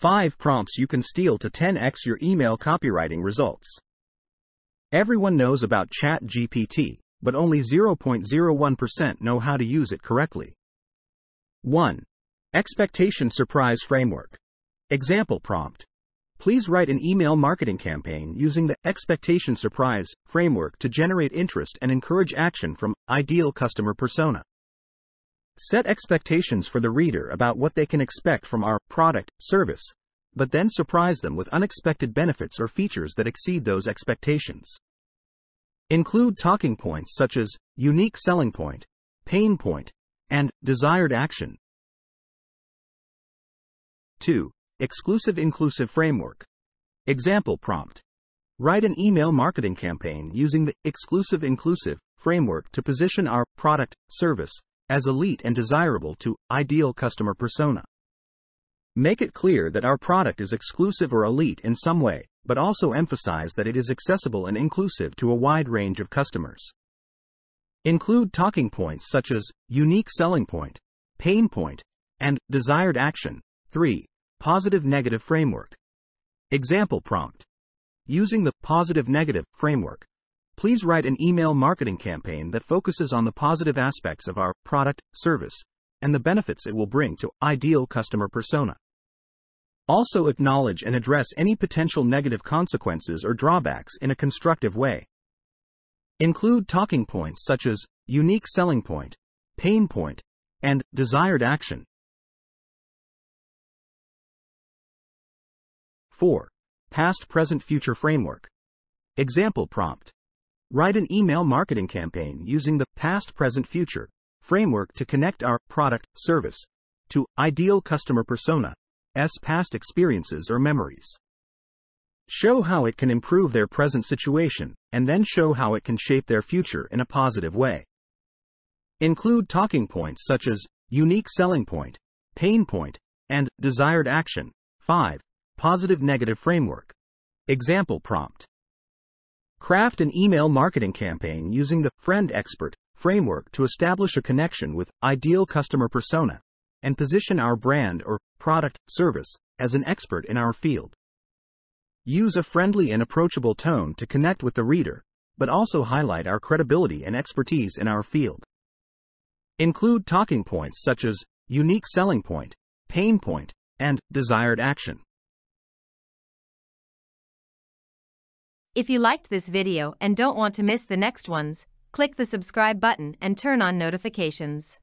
5 prompts you can steal to 10x your email copywriting results. Everyone knows about Chat GPT, but only 0.01% know how to use it correctly. 1. Expectation Surprise Framework. Example prompt. Please write an email marketing campaign using the Expectation Surprise framework to generate interest and encourage action from ideal customer persona. Set expectations for the reader about what they can expect from our product, service, but then surprise them with unexpected benefits or features that exceed those expectations. Include talking points such as unique selling point, pain point, and desired action. 2. Exclusive Inclusive Framework. Example prompt. Write an email marketing campaign using the Exclusive Inclusive framework to position our product, service, as elite and desirable to ideal customer persona. Make it clear that our product is exclusive or elite in some way, but also emphasize that it is accessible and inclusive to a wide range of customers. Include talking points such as unique selling point, pain point, and desired action. 3. Positive-negative framework. Example prompt. Using the positive-negative framework, please write an email marketing campaign that focuses on the positive aspects of our product, service, and the benefits it will bring to ideal customer persona. Also acknowledge and address any potential negative consequences or drawbacks in a constructive way. Include talking points such as unique selling point, pain point, and desired action. 4. Past Present Future Framework. Example prompt. Write an email marketing campaign using the Past Present Future framework to connect our product, service, to ideal customer persona's past experiences or memories. Show how it can improve their present situation, and then show how it can shape their future in a positive way. Include talking points such as unique selling point, pain point, and desired action. 5. Positive-negative framework. Example prompt. Craft an email marketing campaign using the Friend Expert framework to establish a connection with ideal customer persona and position our brand or product, service as an expert in our field. Use a friendly and approachable tone to connect with the reader, but also highlight our credibility and expertise in our field. Include talking points such as unique selling point, pain point, and desired action. If you liked this video and don't want to miss the next ones, click the subscribe button and turn on notifications.